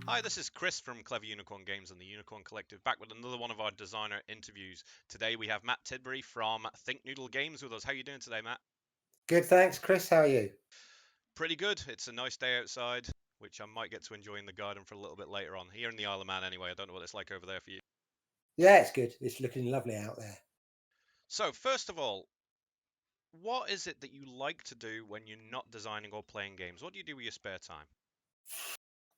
Hi, this is Chris from Clever Unicorn Games and the Unicorn Collective, back with another one of our designer interviews. Today we have Matt Tidbury from Thinknoodle Games with us. How are you doing today, Matt? Good, thanks, Chris. How are you? Pretty good. It's a nice day outside, which I might get to enjoy in the garden for a little bit later on. Here in the Isle of Man, anyway. I don't know what it's like over there for you. Yeah, it's good. It's looking lovely out there. So, first of all, what is it that you like to do when you're not designing or playing games? What do you do with your spare time?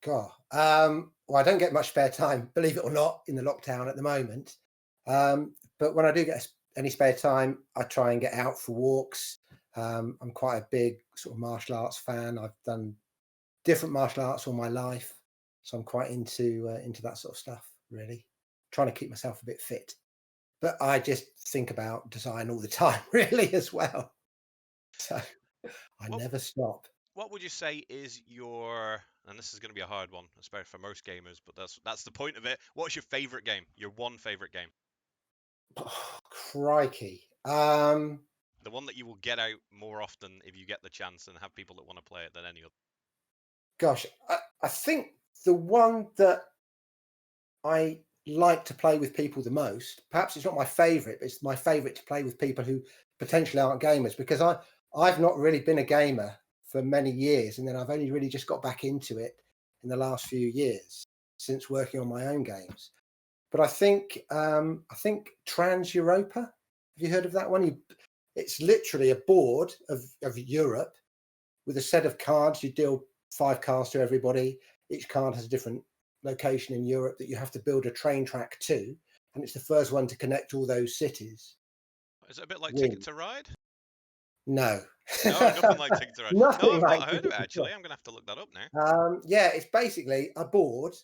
God, well, I don't get much spare time, believe it or not, in the lockdown at the moment. But when I do get any spare time, I try and get out for walks. I'm quite a big sort of martial arts fan. I've done different martial arts all my life, so I'm quite into that sort of stuff. Really, trying to keep myself a bit fit. But I just think about design all the time, really, as well. So I What never stop. what would you say is your, and this is going to be a hard one, especially for most gamers, but that's the point of it. What's your favorite game? Your one favorite game? Oh, crikey. The one that you will get out more often if you get the chance and have people that want to play it than any other. Gosh, I think the one that I like to play with people the most, perhaps it's not my favorite, but it's my favorite to play with people who potentially aren't gamers because I've not really been a gamer for many years. And then I've only really just got back into it in the last few years since working on my own games. But I think Trans Europa. Have you heard of that one? It's literally a board of Europe with a set of cards. You deal 5 cards to everybody. Each card has a different location in Europe that you have to build a train track to, and it's the first one to connect all those cities. Is it a bit like Ticket Win. to Ride? No, No, nothing like Ticket to Ride. No, nothing I've like not heard of Ticket it to actually. I'm gonna have to look that up now. Yeah, it's basically a board,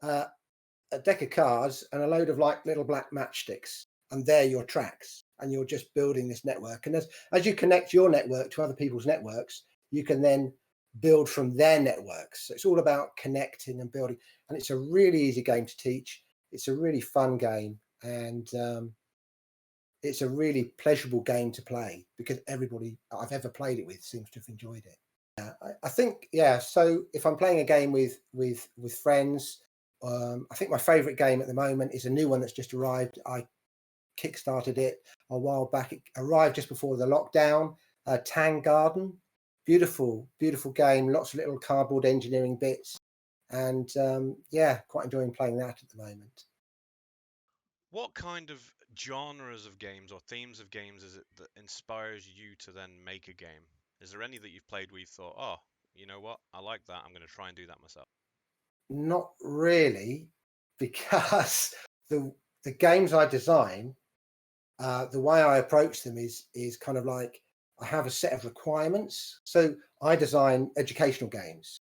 uh, a deck of cards, and a load of like little black matchsticks, and they're your tracks. And you're just building this network. And as you connect your network to other people's networks, you can then build from their networks. So it's all about connecting and building. And it's a really easy game to teach. It's a really fun game, and it's a really pleasurable game to play because everybody I've ever played it with seems to have enjoyed it. I think, yeah. So if I'm playing a game with friends, I think my favourite game at the moment is a new one that's just arrived. I kickstarted it a while back. It arrived just before the lockdown. Tang Garden, beautiful, beautiful game. Lots of little cardboard engineering bits, and yeah, quite enjoying playing that at the moment. What kind of genres of games or themes of games is it that inspires you to then make a game? Is there any that you've played where you thought, oh, you know what, I like that. I'm gonna try and do that myself. Not really, because the the games I design, the way I approach them is kind of like I have a set of requirements. So I design educational games.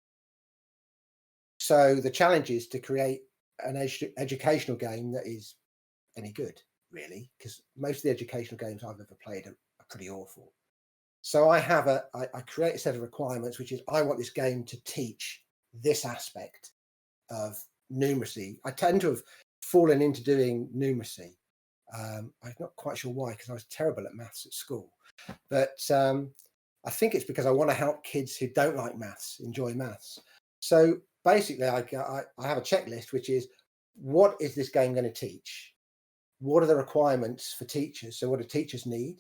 So the challenge is to create an educational game that is any good, really, because most of the educational games I've ever played are pretty awful. So I create a set of requirements, which is I want this game to teach this aspect of numeracy. I tend to have fallen into doing numeracy. I'm not quite sure why, because I was terrible at maths at school. But I think it's because I want to help kids who don't like maths enjoy maths. So basically, I have a checklist, which is what is this game going to teach? What are the requirements for teachers? So what do teachers need?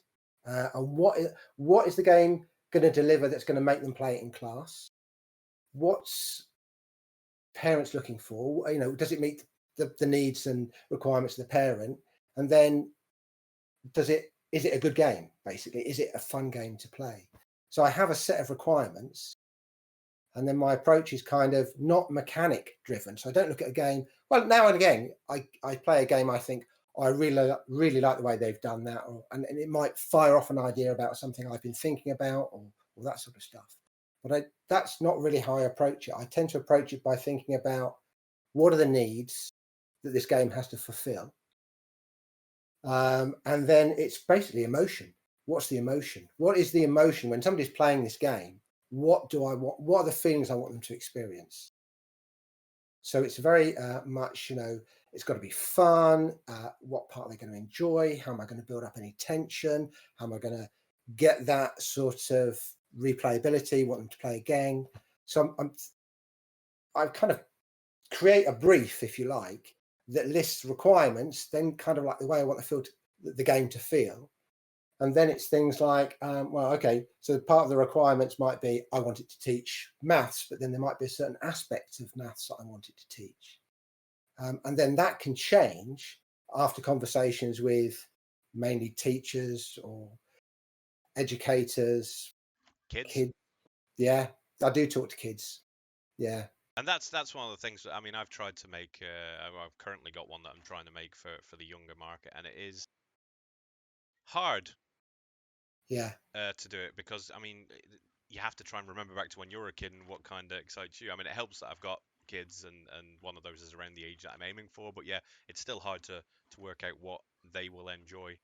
And what is the game going to deliver that's going to make them play it in class? What's parents looking for? Does it meet the needs and requirements of the parent? And then is it a good game? Basically, is it a fun game to play? So I have a set of requirements, and then my approach is kind of not mechanic driven. So I don't look at a game. Well, now and again, I play a game. I think, oh, I really like the way they've done that, and it might fire off an idea about something I've been thinking about, or that sort of stuff. But that's not really how I approach it. I tend to approach it by thinking about what are the needs that this game has to fulfill, and then it's basically emotion. What's the emotion? What is the emotion when somebody's playing this game? What do I want? What are the feelings I want them to experience? So it's very much, it's got to be fun. What part are they going to enjoy? How am I going to build up any tension? How am I going to get that sort of replayability? Want them to play again? So I've kind of create a brief, if you like, that lists requirements, then kind of like the way I want the game to feel. And then it's things like, well, okay, so part of the requirements might be I want it to teach maths, but then there might be a certain aspect of maths that I want it to teach. And then that can change after conversations with mainly teachers or educators, Kids. kids. Yeah, I do talk to kids. Yeah, And that's one of the things that, I mean, I've tried to make. I've currently got one that I'm trying to make for the younger market, and it is hard yeah. to do it because, I mean, you have to try and remember back to when you were a kid and what kind of excites you. I mean, it helps that I've got kids, and one of those is around the age that I'm aiming for. But yeah, it's still hard to work out what they will enjoy.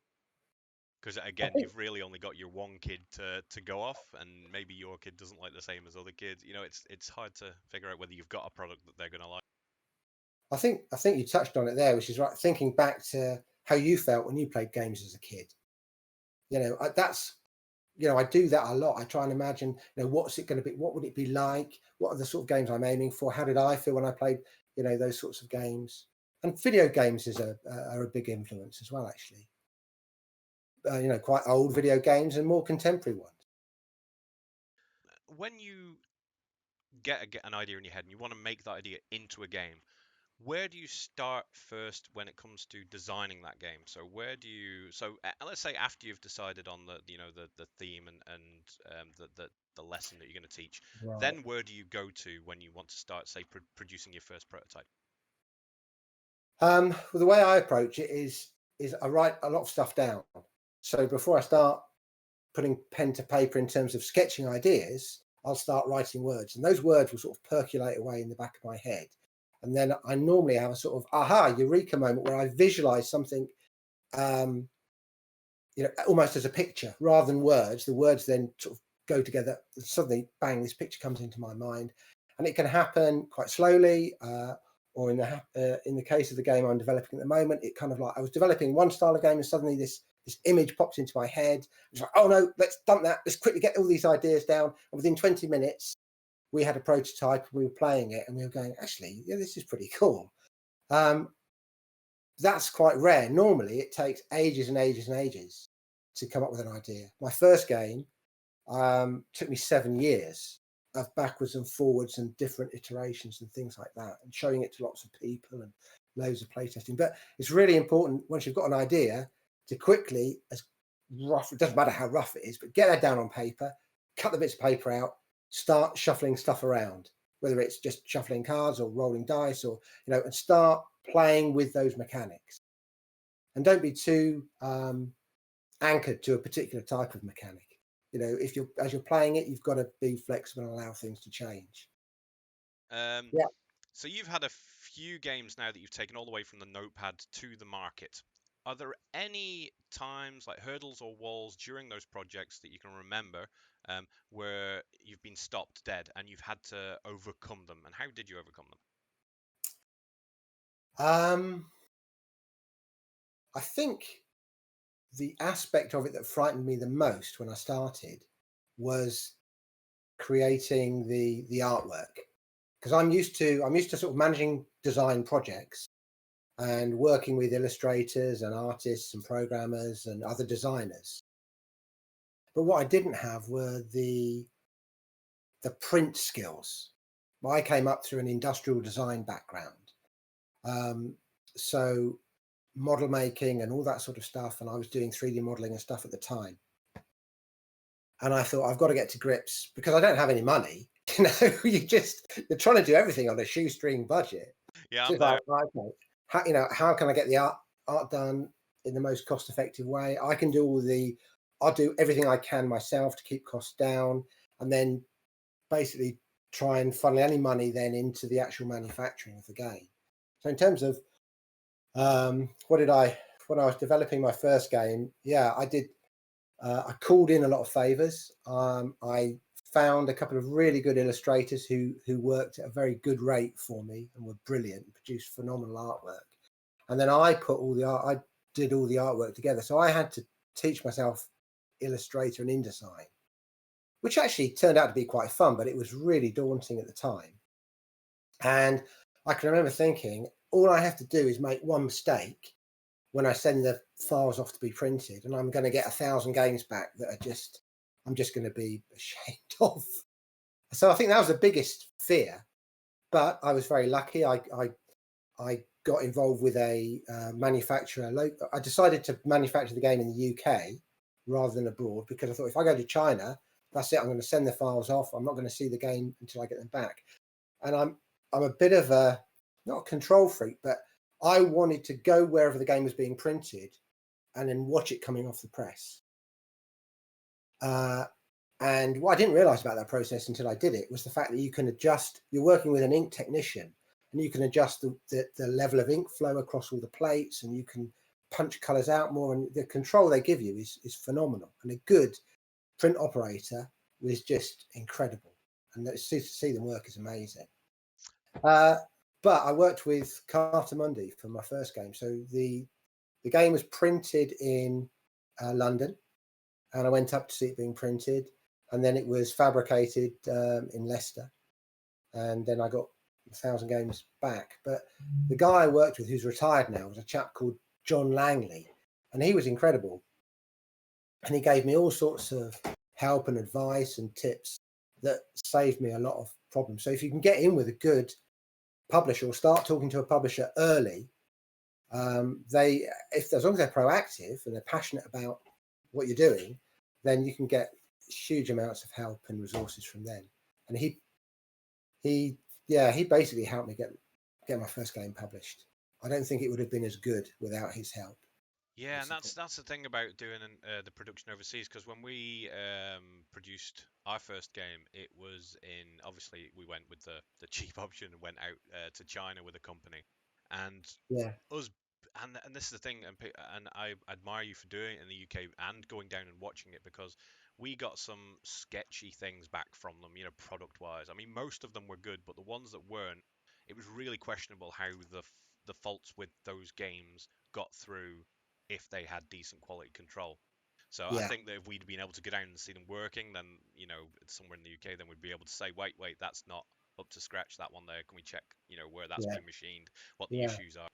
Because I again, think you've really only got your one kid to go off, and maybe your kid doesn't like the same as other kids. You know, it's hard to figure out whether you've got a product that they're gonna like. I think you touched on it there, which is right. Thinking back to how you felt when you played games as a kid, that's I do that a lot. I try and imagine, what's it going to be? What would it be like? What are the sort of games I'm aiming for? How did I feel when I played, those sorts of games? And video games are a big influence as well, actually. Quite old video games and more contemporary ones. When you get an idea in your head and you want to make that idea into a game, where do you start first when it comes to designing that game? So where do you let's say after you've decided on the theme and the lesson that you're going to teach, Right. then where do you go to when you want to start, say, producing your first prototype? Well, the way I approach it is I write a lot of stuff down. So before I start putting pen to paper in terms of sketching ideas, I'll start writing words, and those words will sort of percolate away in the back of my head. And then I normally have a sort of aha, eureka moment where I visualize something, um, almost as a picture rather than words. The words then sort of go together. Suddenly, bang, this picture comes into my mind, and it can happen quite slowly. Or in the case of the game I'm developing at the moment, it kind of like I was developing one style of game, and suddenly this image pops into my head. It's like, oh no, let's dump that. Let's quickly get all these ideas down. And within 20 minutes, we had a prototype. We were playing it, and we were going, actually, yeah, this is pretty cool. That's quite rare. Normally, it takes ages and ages and ages to come up with an idea. My first game took me 7 years of backwards and forwards and different iterations and things like that, and showing it to lots of people and loads of playtesting. But it's really important once you've got an idea to quickly, as rough, it doesn't matter how rough it is, but get that down on paper, cut the bits of paper out, start shuffling stuff around, whether it's just shuffling cards or rolling dice or, and start playing with those mechanics. And don't be too anchored to a particular type of mechanic. If as you're playing it, you've got to be flexible and allow things to change. Um, Yeah. so you've had a few games now that you've taken all the way from the notepad to the market. Are there any times, like hurdles or walls during those projects that you can remember, where you've been stopped dead and you've had to overcome them? And how did you overcome them? I think the aspect of it that frightened me the most when I started was creating the artwork, because I'm used to sort of managing design projects and working with illustrators and artists and programmers and other designers. But what I didn't have were the print skills. I came up through an industrial design background, um, so model making and all that sort of stuff, and I was doing 3D modeling and stuff at the time. And I thought I've got to get to grips because I don't have any money. You're trying to do everything on a shoestring budget. Yeah, So I'm it's like, there. right, okay, how can I get the art done in the most cost effective way? I'll do everything I can myself to keep costs down, and then basically try and funnel any money then into the actual manufacturing of the game. So in terms of what did I when I was developing my first game, yeah, I did. I called in a lot of favors. I found a couple of really good illustrators who worked at a very good rate for me and were brilliant, and produced phenomenal artwork. And then I did all the artwork together. So I had to teach myself Illustrator and InDesign, which actually turned out to be quite fun, but it was really daunting at the time. And I can remember thinking, all I have to do is make one mistake when I send the files off to be printed, and I'm going to get 1,000 games back that are just, I'm just going to be ashamed of. So I think that was the biggest fear. But I was very lucky. I got involved with a manufacturer. I decided to manufacture the game in the UK rather than abroad, because I thought if I go to China, that's it. I'm going to send the files off. I'm not going to see the game until I get them back. And I'm a bit of a, not a control freak, but I wanted to go wherever the game was being printed and then watch it coming off the press. And what I didn't realize about that process until I did it was the fact that you can adjust, you're working with an ink technician, and you can adjust the level of ink flow across all the plates, and you can punch colors out more. And the control they give you is phenomenal. And a good print operator is just incredible. And to see them work is amazing. But I worked with Cartamundi for my first game. So the game was printed in London, and I went up to see it being printed, and then it was fabricated in Leicester, and then I got 1,000 games back. But the guy I worked with, who's retired now, was a chap called John Langley, and he was incredible. And he gave me all sorts of help and advice and tips that saved me a lot of problems. So if you can get in with a good publisher or start talking to a publisher early, as long as they're proactive and they're passionate about what you're doing, then you can get huge amounts of help and resources from them. And he basically helped me get my first game published. I don't think it would have been as good without his help. Yeah, and that's the thing about doing the production overseas, because when we produced our first game, it was in, obviously we went with the cheap option and went out to China with a company, and Yeah, us, and this is the thing, and I admire you for doing it in the UK and going down and watching it, because we got some sketchy things back from them, you know, product wise. I mean, most of them were good, but the ones that weren't, it was really questionable how the faults with those games got through if they had decent quality control. So I yeah, think that if we'd been able to go down and see them working, then, you know, somewhere in the UK, then we'd be able to say, wait, that's not up to scratch, that one there. Can we check, you know, where that's yeah, been machined, what the yeah. issues are?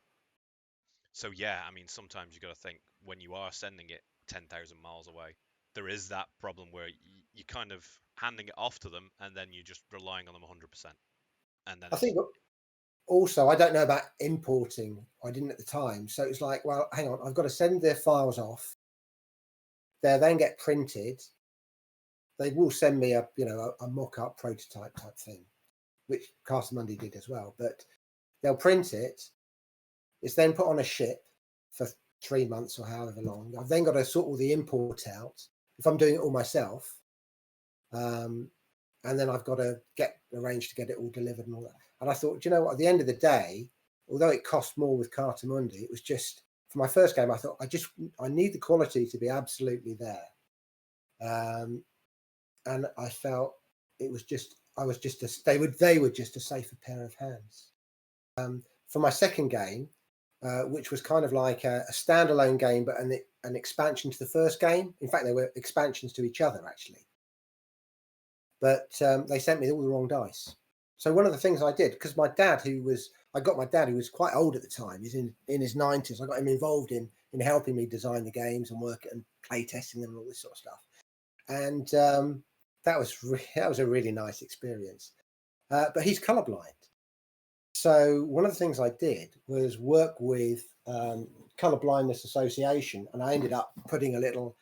So yeah, I mean, sometimes you got to think when you are sending it 10,000 miles away, there is that problem where you kind of handing it off to them, and then you're just relying on them 100%. And then I it's, think also, I don't know about importing. I didn't at the time. So it's like, well, hang on, I've got to send their files off. They then get printed. They will send me a mock-up prototype type thing, which Castamundi did as well. But they'll print it. It's then put on a ship for 3 months or however long. I've then got to sort all the import out if I'm doing it all myself. And then I've got to get arranged to get it all delivered and all that. And I thought, you know what, at the end of the day, although it cost more with Cartamundi, it was just, for my first game, I thought, I need the quality to be absolutely there. And I felt it was just, they were just a safer pair of hands. For my second game, which was kind of like a standalone game, but an expansion to the first game. In fact, they were expansions to each other, actually. But they sent me all the wrong dice. So one of the things I did, because I got my dad, who was quite old at the time, he's in his 90s. I got him involved in helping me design the games and work and play testing them and all this sort of stuff. And that was a really nice experience. But he's colorblind. So one of the things I did was work with Color Blindness Association, and I ended up putting a little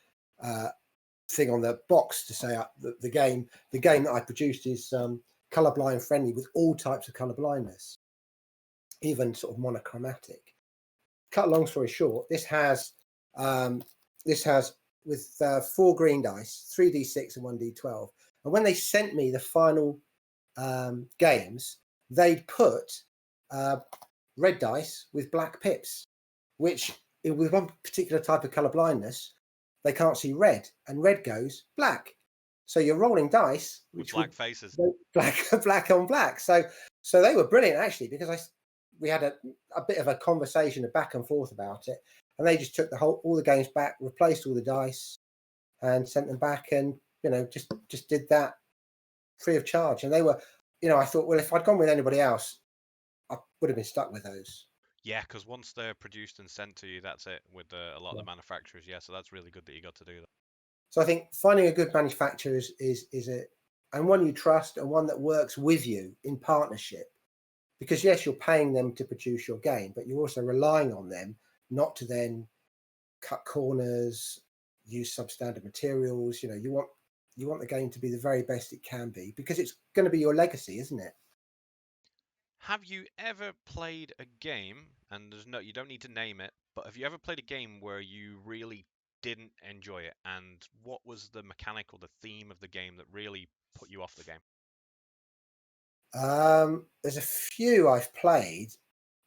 thing on the box to say the game that I produced is colorblind friendly with all types of color blindness, even sort of monochromatic. Cut a long story short, this has with 4 green dice, 3d6 and 1d12. And when they sent me the final games, they'd put red dice with black pips, which with one particular type of color blindness, they can't see red, and red goes black. So you're rolling dice, with which black would faces. black on black. So they were brilliant actually, because we had a bit of a conversation, a back and forth about it, and they just took all the games back, replaced all the dice, and sent them back, and just did that free of charge. And they were, I thought, well, if I'd gone with anybody else, would have been stuck with those. Yeah, because once they're produced and sent to you, that's it with a lot of Yeah. the manufacturers. Yeah, so that's really good that you got to do that. So I think finding a good manufacturer is a and one you trust and one that works with you in partnership. Because yes, you're paying them to produce your game, but you're also relying on them not to then cut corners, use substandard materials. You want the game to be the very best it can be because it's going to be your legacy, isn't it? Have you ever played a game, and you don't need to name it, but have you ever played a game where you really didn't enjoy it? And what was the mechanic or the theme of the game that really put you off the game? There's a few I've played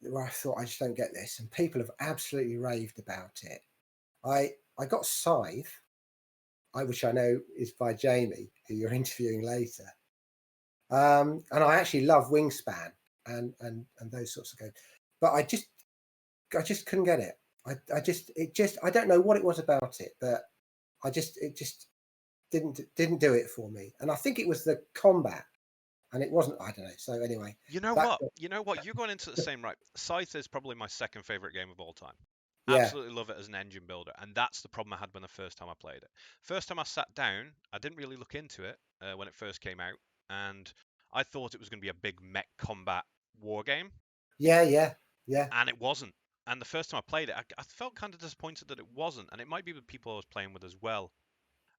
where I thought I just don't get this, and people have absolutely raved about it. I got Scythe, which I know is by Jamie, who you're interviewing later. And I actually love Wingspan and those sorts of games, but I just couldn't get it. I don't know what it was about it, but it just didn't do it for me. And I think it was the combat, and it wasn't. I don't know. So anyway, You know that what? You know what? You're going into the same right. Scythe is probably my second favorite game of all time. yeah, Absolutely love it as an engine builder, and that's the problem I had when the first time I played it. First time I sat down, I didn't really look into it when it first came out, and I thought it was going to be a big mech combat war game, yeah. and it wasn't. And the first time I played it, I felt kind of disappointed that it wasn't, and it might be the people I was playing with as well.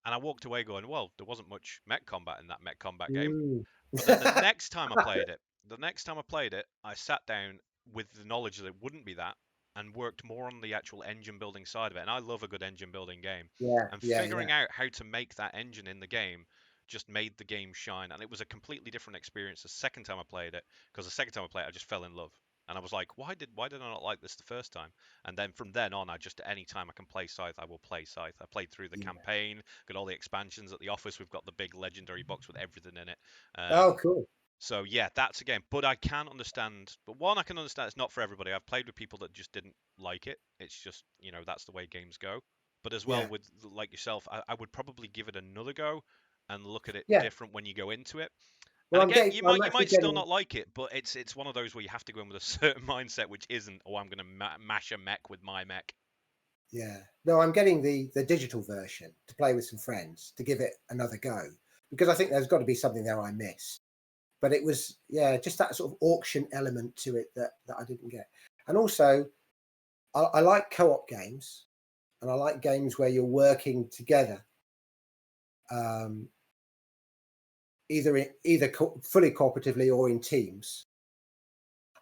And I walked away going, well, there wasn't much mech combat in that mech combat game. Mm. But then the next time I played it, I sat down with the knowledge that it wouldn't be that and worked more on the actual engine building side of it. And I love a good engine building game. And Yeah. figuring out how to make that engine in the game just made the game shine. And it was a completely different experience the second time I played it, because the second time I played it, I just fell in love. And I was like, why did I not like this the first time? And then from then on, I just any time I can play Scythe, I will play Scythe. I played through the Yeah. campaign, got all the expansions at the office. We've got the big legendary box with everything in it. Oh, Um, cool. so yeah, that's a game. But I can understand. But one, I can understand it's not for everybody. I've played with people that just didn't like it. It's just that's the way games go. But as well Yeah, with like yourself, I would probably give it another go and look at it yeah. different when you go into it. And Well, again, I'm you actually might still getting. not like it, but it's one of those where you have to go in with a certain mindset, which isn't, oh, I'm going to mash a mech with my mech. Yeah. No, I'm getting the digital version to play with some friends to give it another go because I think there's got to be something there I miss. But it was just that sort of auction element to it that I didn't get. And also, I like co-op games, and I like games where you're working together, um, fully cooperatively or in teams.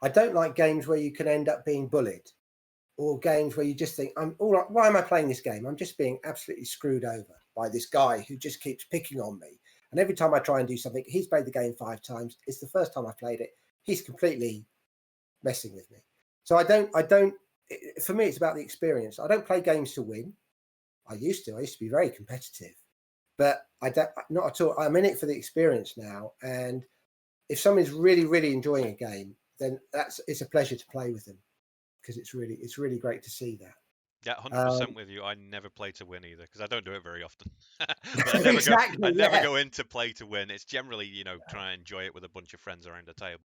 I don't like games where you can end up being bullied, or games where you just think, I'm all right, why am I playing this game? I'm just being absolutely screwed over by this guy who just keeps picking on me. And every time I try and do something, he's played the game 5 times. It's the first time I played it. He's completely messing with me. So I don't, for me, it's about the experience. I don't play games to win. I used to be very competitive, but I don't, not at all. I'm in it for the experience now. And if someone's really, really enjoying a game, then it's a pleasure to play with them because it's really great to see that. Yeah, Um, 100% with you. I never play to win either because I don't do it very often. But I exactly. never Yeah. go in to play to win. It's generally, try and enjoy it with a bunch of friends around a table.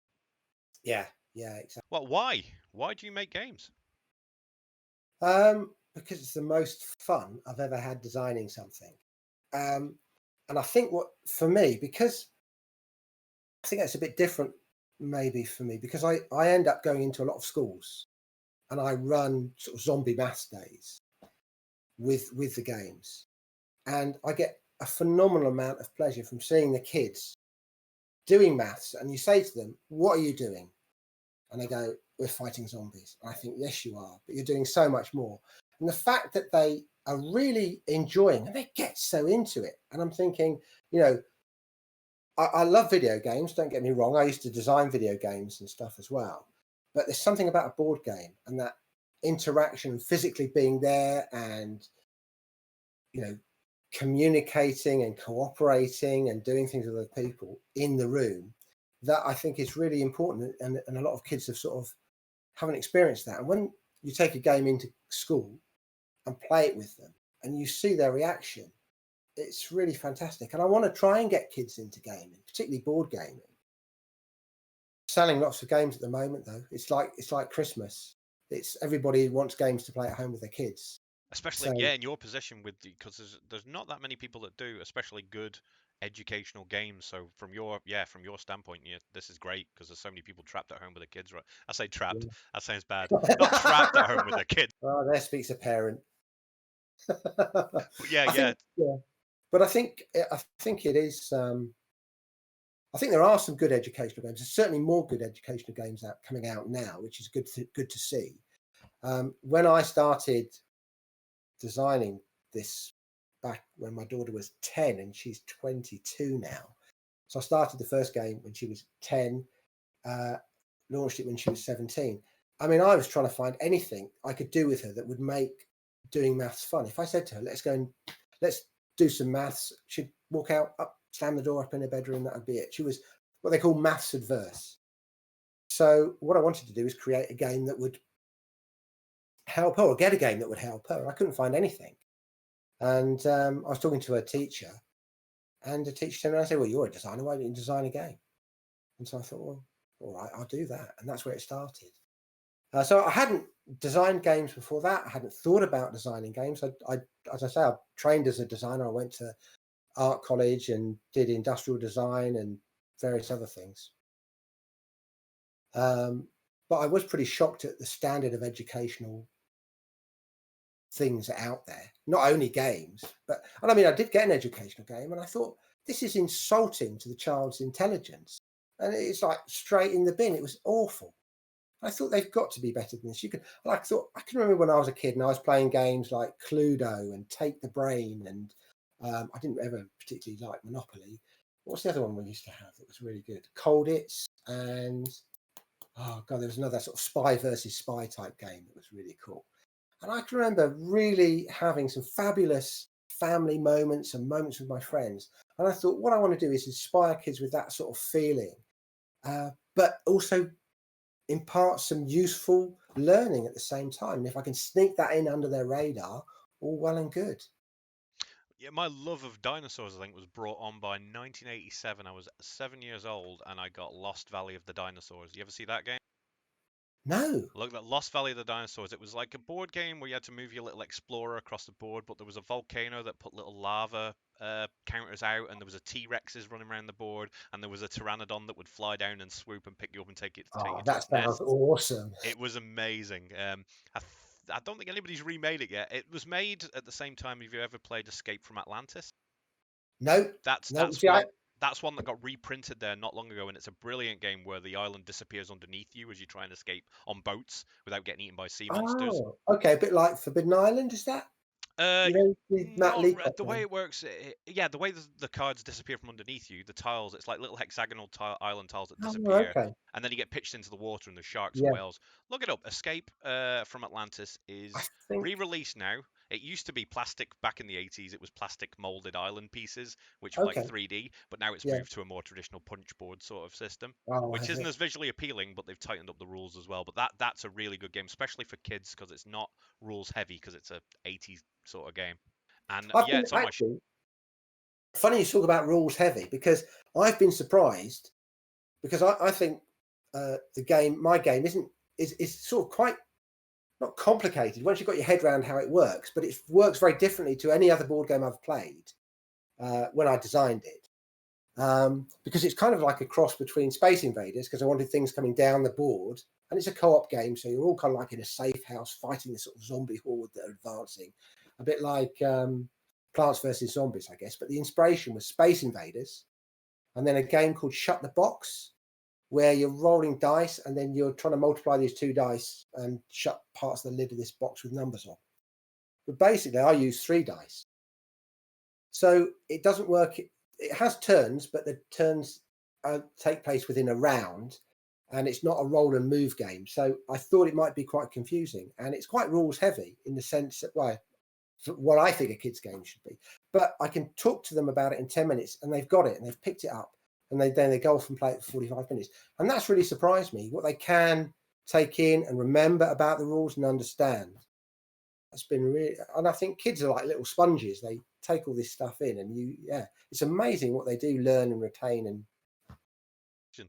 Yeah. Yeah. Exactly. Well, why? Why do you make games? Because it's the most fun I've ever had designing something. Um, and I think what for me, because I think that's a bit different, maybe for me, because I end up going into a lot of schools and I run sort of zombie maths days with the games, and I get a phenomenal amount of pleasure from seeing the kids doing maths. And you say to them, "What are you doing?" And they go, "We're fighting zombies." And I think, yes, you are, but you're doing so much more. And the fact that they are really enjoying and they get so into it, and I'm thinking, you know, I love video games. Don't get me wrong. I used to design video games and stuff as well. But there's something about a board game and that interaction, physically being there, and you know, communicating and cooperating and doing things with other people in the room, that I think is really important. And a lot of kids have sort of haven't experienced that. And when you take a game into school and play it with them, and you see their reaction, it's really fantastic. And I want to try and get kids into gaming, particularly board gaming, selling lots of games at the moment, though. It's like Christmas. It's everybody wants games to play at home with their kids. Especially, So yeah, in your position with because there's not that many people that do, especially good educational games. So from your standpoint, yeah, this is great because there's so many people trapped at home with their kids. Right? I say trapped. yeah. That sounds bad. Not trapped at home with their kids. Oh, there speaks a parent. But yeah, I yeah. think, yeah, but I think it is. I think there are some good educational games. There's certainly more good educational games coming out now, which is good to see. When I started designing this back when my daughter was 10 and she's 22 now, so I started the first game when she was 10, uh, launched it when she was 17. I mean, I was trying to find anything I could do with her that would make doing maths fun. If I said to her, let's do some maths, she'd walk out, up, slam the door up in her bedroom, that would be it. She was what they call maths adverse. So what I wanted to do is create a game that would help her, or get a game that would help her. I couldn't find anything. And I was talking to her teacher, and the teacher turned around and said, "Well, you're a designer. Why don't you design a game?" And so I thought, well, all right, I'll do that. And that's where it started. So I hadn't designed games before that. I hadn't thought about designing games. As I say, I trained as a designer. I went to art college and did industrial design and various other things. But I was pretty shocked at the standard of educational things out there. Not only games, and I mean, I did get an educational game, and I thought this is insulting to the child's intelligence, and it's like straight in the bin. It was awful. I thought they've got to be better than this. I can remember when I was a kid and I was playing games like Cluedo and Take the Brain, and I didn't ever particularly like Monopoly. What's the other one we used to have that was really good? Colditz, and oh god, there was another sort of spy versus spy type game that was really cool. And I can remember really having some fabulous family moments and moments with my friends. And I thought, what I want to do is inspire kids with that sort of feeling, but also impart some useful learning at the same time. And if I can sneak that in under their radar, all well and good. Yeah, my love of dinosaurs, I think, was brought on by 1987. I was 7 years old and I got Lost Valley of the Dinosaurs. You ever see that game? No. Look, that Lost Valley of the Dinosaurs. It was like a board game where you had to move your little explorer across the board, but there was a volcano that put little lava counters out, and there was a T-Rexes running around the board, and there was a pteranodon that would fly down and swoop and pick you up and take Oh, you to that its sounds nest. awesome. It was amazing. I don't think anybody's remade it yet. It was made at the same time. Have you ever played Escape from Atlantis? No, That's no. that's See, I one that's one that got reprinted there not long ago, and it's a brilliant game where the island disappears underneath you as you try and escape on boats without getting eaten by sea monsters. oh, okay, a bit like Forbidden Island, is that? You know, the Matt Not Leacock the way one. it works. Yeah, the way the cards disappear from underneath you, the tiles. It's like little hexagonal island tiles that Oh, disappear, okay. and then you get pitched into the water, and the sharks and Yeah, whales. Look it up. Escape from Atlantis I is think. re-released now. It used to be plastic back in the 80s. It was plastic molded island pieces, which were like Okay. 3D, but now it's Yeah. moved to a more traditional punch board sort of system, Oh, which has isn't it? as visually appealing, but they've tightened up the rules as well. But that's a really good game, especially for kids, because it's not rules heavy, because it's a 80s sort of game. And I've yeah, been it's on my actually funny you talk about rules heavy, because I've been surprised, because I think my game is sort of quite not complicated once you've got your head around how it works, but it works very differently to any other board game I've played when I designed it. Because it's kind of like a cross between Space Invaders, because I wanted things coming down the board, and it's a co-op game, so you're all kind of like in a safe house fighting this sort of zombie horde that are advancing, a bit like Plants vs Zombies, I guess. But the inspiration was Space Invaders, and then a game called Shut the Box, where you're rolling dice and then you're trying to multiply these two dice and shut parts of the lid of this box with numbers on. But basically, I use three dice. So it doesn't work. It has turns, but the turns take place within a round, and it's not a roll and move game. So I thought it might be quite confusing, and it's quite rules heavy in the sense that, well, what I think a kids' game should be. But I can talk to them about it in 10 minutes, and they've got it, and they've picked it up, and then they go off and play it for 45 minutes. And that's really surprised me, what they can take in and remember about the rules and understand. That's been really, and I think kids are like little sponges. They take all this stuff in, and yeah, it's amazing what they do learn and retain. And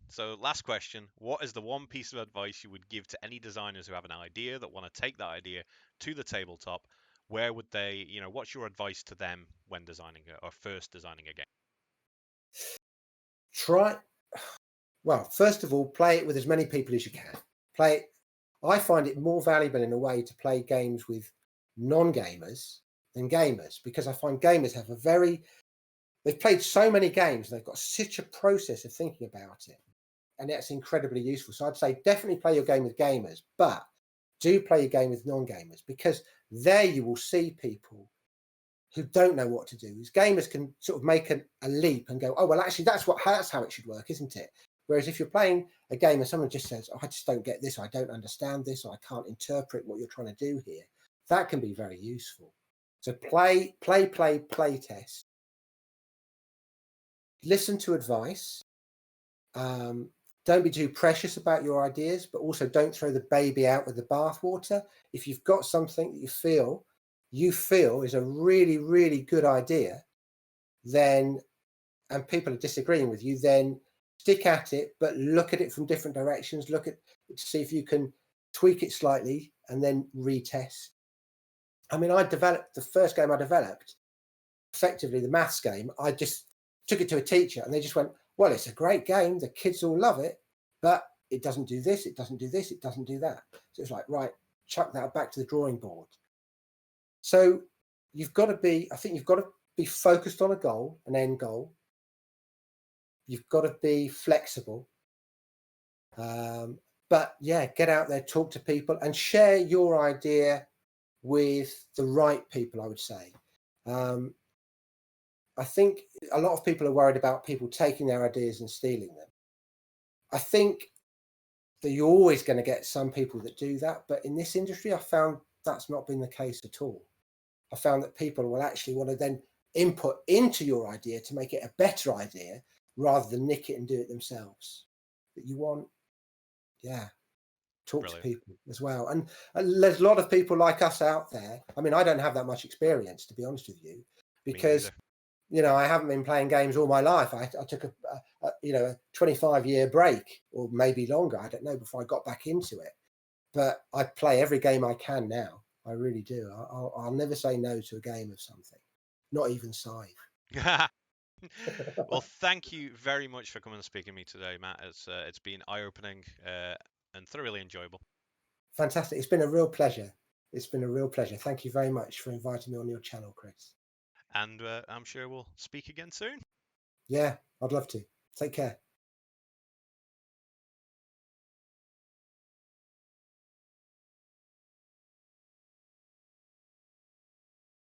So, last question. What is the one piece of advice you would give to any designers who have an idea that want to take that idea to the tabletop? Where would they, what's your advice to them when designing or first designing a game? Try, well, first of all, play it with as many people as you can. Play it. I find it more valuable in a way to play games with non-gamers than gamers, because I find gamers have they've played so many games, they've got such a process of thinking about it, and that's incredibly useful. So I'd say definitely play your game with gamers, but do play your game with non-gamers, because there you will see people who don't know what to do. As gamers can sort of make a leap and go, oh well, actually that's how it should work, isn't it? Whereas if you're playing a game and someone just says, oh, I just don't get this, I don't understand this, or I can't interpret what you're trying to do here, that can be very useful. So play test, listen to advice. Don't be too precious about your ideas, but also don't throw the baby out with the bathwater. If you've got something that you feel is a really, really good idea, then, and people are disagreeing with you, then stick at it, but look at it from different directions. Look at it to see if you can tweak it slightly and then retest. I mean, the first game I developed, effectively the maths game. I just took it to a teacher and they just went, well, it's a great game. The kids all love it, but it doesn't do this, it doesn't do this, it doesn't do that. So it's like, right, chuck that back to the drawing board. So I think you've got to be focused on a goal, an end goal. You've got to be flexible. But yeah, get out there, talk to people, and share your idea with the right people, I would say. I think a lot of people are worried about people taking their ideas and stealing them. I think that you're always going to get some people that do that, but in this industry, I found that's not been the case at all. I found that people will actually want to then input into your idea to make it a better idea rather than nick it and do it themselves. But you want, yeah, talk to Brilliant. people as well. And there's a lot of people like us out there. I mean, I don't have that much experience, to be honest with you, Me because neither. I haven't been playing games all my life. I took a 25-year break, or maybe longer, I don't know, before I got back into it. But I play every game I can now. I really do. I'll never say no to a game of something, not even Scythe. Well, thank you very much for coming and speaking to me today, Matt. It's been eye-opening and thoroughly enjoyable. Fantastic. It's been a real pleasure. It's been a real pleasure. Thank you very much for inviting me on your channel, Chris. And I'm sure we'll speak again soon. Yeah, I'd love to. Take care.